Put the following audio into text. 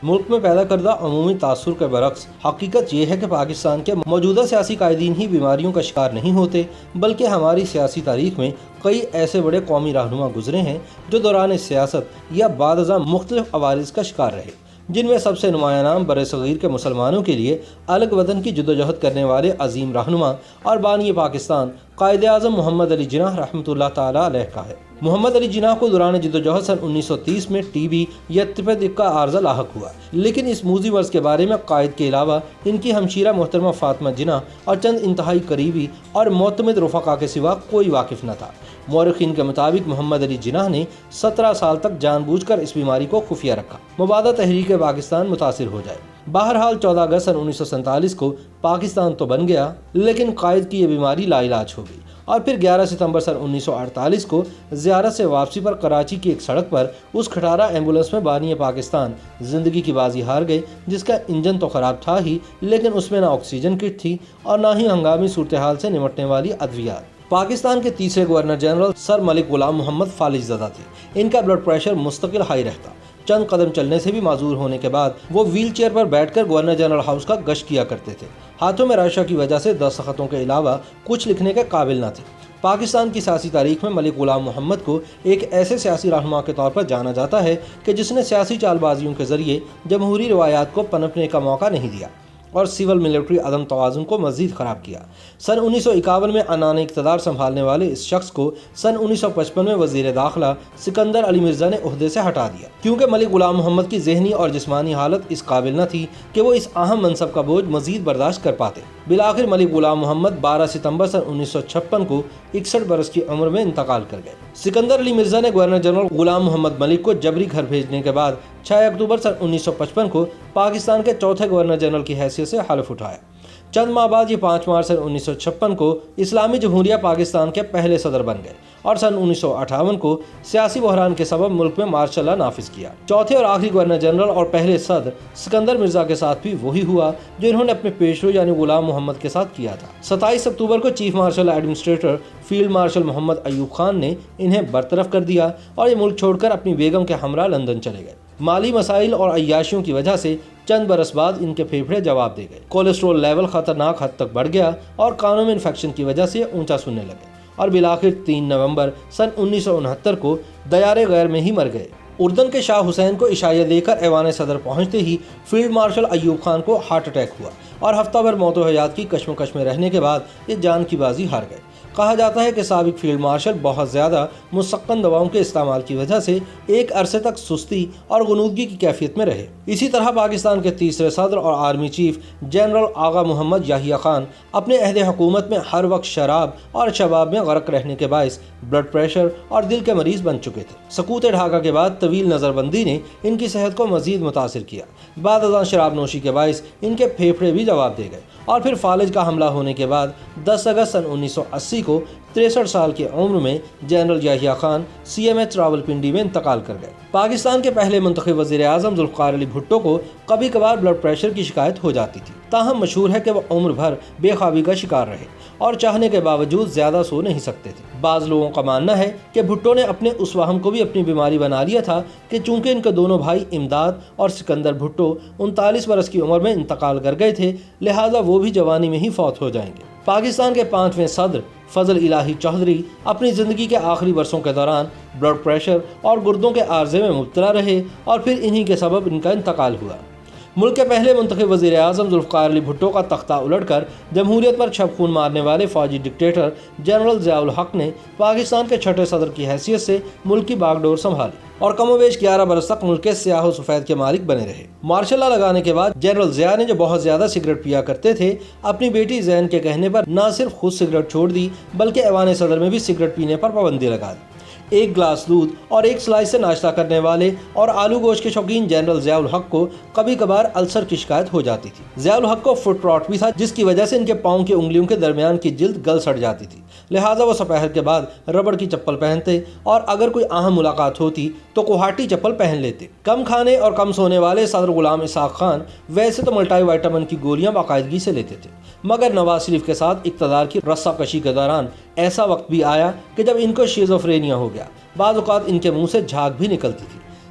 ملک میں پیدا کردہ عمومی تاثر کے برعکس حقیقت یہ ہے کہ پاکستان کے موجودہ سیاسی قائدین ہی بیماریوں کا شکار نہیں ہوتے، بلکہ ہماری سیاسی تاریخ میں کئی ایسے بڑے قومی رہنما گزرے ہیں جو دوران سیاست یا بعد ازاں مختلف عوارض کا شکار رہے، جن میں سب سے نمایاں نام برصغیر کے مسلمانوں کے لیے الگ وطن کی جدوجہد کرنے والے عظیم رہنما اور بانی پاکستان قائد اعظم محمد علی جناح رحمۃ اللہ تعالیٰ علیہ کا ہے۔ محمد علی جناح کو دوران جدوجہد سن 1930 میں ٹی بی یا تپیدق کا عارضہ لاحق ہوا، لیکن اس موذی مرض کے بارے میں قائد کے علاوہ ان کی ہمشیرہ محترمہ فاطمہ جناح اور چند انتہائی قریبی اور معتمد رفقا کے سوا کوئی واقف نہ تھا۔ مورخین کے مطابق محمد علی جناح نے 17 سال تک جان بوجھ کر اس بیماری کو خفیہ رکھا، مبادا تحریک پاکستان متاثر ہو جائے۔ بہرحال 14 اگست سن 1947 کو پاکستان تو بن گیا، لیکن قائد کی یہ بیماری لا علاج ہو گئی، اور پھر 11 ستمبر سن 1948 کو زیارت سے واپسی پر کراچی کی ایک سڑک پر اس کھٹارہ ایمبولنس میں بانی پاکستان زندگی کی بازی ہار گئے، جس کا انجن تو خراب تھا ہی، لیکن اس میں نہ آکسیجن کٹ تھی اور نہ ہی ہنگامی صورتحال سے نمٹنے والی ادویات۔ پاکستان کے تیسرے گورنر جنرل سر ملک غلام محمد فالج زدہ تھے۔ ان کا بلڈ پریشر مستقل ہائی رہتا، چند قدم چلنے سے بھی معذور ہونے کے بعد وہ ویل چیئر پر بیٹھ کر گورنر جنرل ہاؤس کا گشت کیا کرتے تھے۔ ہاتھوں میں رشا کی وجہ سے دستخطوں کے علاوہ کچھ لکھنے کے قابل نہ تھے۔ پاکستان کی سیاسی تاریخ میں ملک غلام محمد کو ایک ایسے سیاسی رہنما کے طور پر جانا جاتا ہے کہ جس نے سیاسی چال بازیوں کے ذریعے جمہوری روایات کو پنپنے کا موقع نہیں دیا اور سول ملٹری عدم توازن کو مزید خراب کیا۔ سن 1951 میں عنان اقتدار سنبھالنے والے اس شخص کو سن 1955 میں وزیر داخلہ سکندر علی مرزا نے عہدے سے ہٹا دیا، کیونکہ ملک غلام محمد کی ذہنی اور جسمانی حالت اس قابل نہ تھی کہ وہ اس اہم منصب کا بوجھ مزید برداشت کر پاتے۔ بالآخر ملک غلام محمد 12 ستمبر سن 1956 کو 61 برس کی عمر میں انتقال کر گئے۔ سکندر علی مرزا نے گورنر جنرل غلام محمد ملک کو جبری گھر بھیجنے کے بعد 6 اکتوبر سن 1955 کو پاکستان کے چوتھے گورنر جنرل کی حیثیت سے حلف اٹھایا۔ چند ماہ بعد یہ 5 مارچ سن 1956 کو اسلامی جمہوریہ پاکستان کے پہلے صدر بن گئے اور سن 1958 کو سیاسی بحران کے سبب ملک میں مارشل لا نافذ کیا۔ چوتھے اور آخری گورنر جنرل اور پہلے صدر سکندر مرزا کے ساتھ بھی وہی ہوا جو انہوں نے اپنے پیشرو یعنی غلام محمد کے ساتھ کیا تھا۔ 27 اکتوبر کو chief marshal administrator field marshal Muhammad Ayub Khan نے انہیں برطرف کر دیا اور یہ ملک چھوڑ کر اپنی بیگم کے ہمراہ لندن چلے گئے۔ مالی مسائل اور عیاشیوں کی وجہ سے چند برس بعد ان کے پھیپھڑے جواب دے گئے، کولیسٹرول لیول خطرناک حد تک بڑھ گیا اور کانوں میں انفیکشن کی وجہ سے اونچا سننے لگے، اور بالآخر 3 نومبر سن 1969 کو دیار غیر میں ہی مر گئے۔ اردن کے شاہ حسین کو عشائیہ دے کر ایوان صدر پہنچتے ہی فیلڈ مارشل ایوب خان کو ہارٹ اٹیک ہوا اور ہفتہ بھر موت و حیات کی کشمکش میں رہنے کے بعد یہ جان کی بازی ہار گئے۔ کہا جاتا ہے کہ سابق فیلڈ مارشل بہت زیادہ مسکن دواؤں کے استعمال کی وجہ سے ایک عرصے تک سستی اور غنودگی کی کیفیت میں رہے۔ اسی طرح پاکستان کے تیسرے صدر اور army chief general Agha Muhammad Yahya Khan اپنے عہد حکومت میں ہر وقت شراب اور شباب میں غرق رہنے کے باعث بلڈ پریشر اور دل کے مریض بن چکے تھے۔ سقوط ڈھاکہ کے بعد طویل نظر بندی نے ان کی صحت کو مزید متاثر کیا۔ بعد ازاں شراب نوشی کے باعث ان کے پھیپھڑے بھی جواب دے گئے، اور پھر فالج کا حملہ ہونے کے بعد 10 اگست سن 1980 کو 63 سال کی عمر میں جنرل یحییٰ خان CMH راولپنڈی میں انتقال کر گئے۔ پاکستان کے پہلے منتخب وزیر اعظم ذوالفقار علی بھٹو کو کبھی کبھار بلڈ پریشر کی شکایت ہو جاتی تھی، تاہم مشہور ہے کہ وہ عمر بھر بے خوابی کا شکار رہے اور چاہنے کے باوجود زیادہ سو نہیں سکتے تھے۔ بعض لوگوں کا ماننا ہے کہ بھٹو نے اپنے اس وہم کو بھی اپنی بیماری بنا لیا تھا کہ چونکہ ان کے دونوں بھائی امداد اور سکندر بھٹو 39 برس کی عمر میں انتقال کر گئے تھے، لہٰذا وہ بھی جوانی میں ہی فوت ہو جائیں گے۔ پاکستان کے 5ویں صدر فضل الہی چودھری اپنی زندگی کے آخری برسوں کے دوران بلڈ پریشر اور گردوں کے عارضے میں مبتلا رہے اور پھر انہی کے سبب ان کا انتقال ہوا۔ ملک کے پہلے منتخب وزیر اعظم ذوالفقار علی بھٹو کا تختہ الٹ کر جمہوریت پر چھپ خون مارنے والے فوجی ڈکٹیٹر جنرل ضیاء الحق نے پاکستان کے چھٹے صدر کی حیثیت سے ملک کی باغ ڈور سنبھالی اور کم و بیش 11 برس تک ملک کے سیاہ و سفید کے مالک بنے رہے۔ مارشل لا لگانے کے بعد جنرل ضیاء نے جو بہت زیادہ سگریٹ پیا کرتے تھے، اپنی بیٹی زین کے کہنے پر نہ صرف خود سگریٹ چھوڑ دی بلکہ ایوان صدر میں بھی سگریٹ پینے پر پابندی لگا دی۔ 1 گلاس دودھ اور 1 سلائس سے ناشتہ کرنے والے اور آلو گوشت کے شوقین جنرل ضیاء الحق کو کبھی کبھار السر کی شکایت ہو جاتی تھی۔ ضیاء الحق کو فٹ راٹ بھی تھا، جس کی وجہ سے ان کے پاؤں کی انگلیوں کے درمیان کی جلد گل سڑ جاتی تھی، لہٰذا وہ سپہر کے بعد ربڑ کی چپل پہنتے اور اگر کوئی اہم ملاقات ہوتی تو کوہاٹی چپل پہن لیتے۔ کم کھانے اور کم سونے والے صدر غلام اسحاق خان ویسے تو ملٹی وائٹامن کی گولیاں باقاعدگی سے لیتے تھے، مگر نواز شریف کے ساتھ اقتدار کی رسہ کشی کے دوران ایسا وقت بھی آیا کہ جب ان کو شیزوفرینیا ہو گیا، بعض اوقات ان کے منہ سے جھاگ بھی نکلتی تھی۔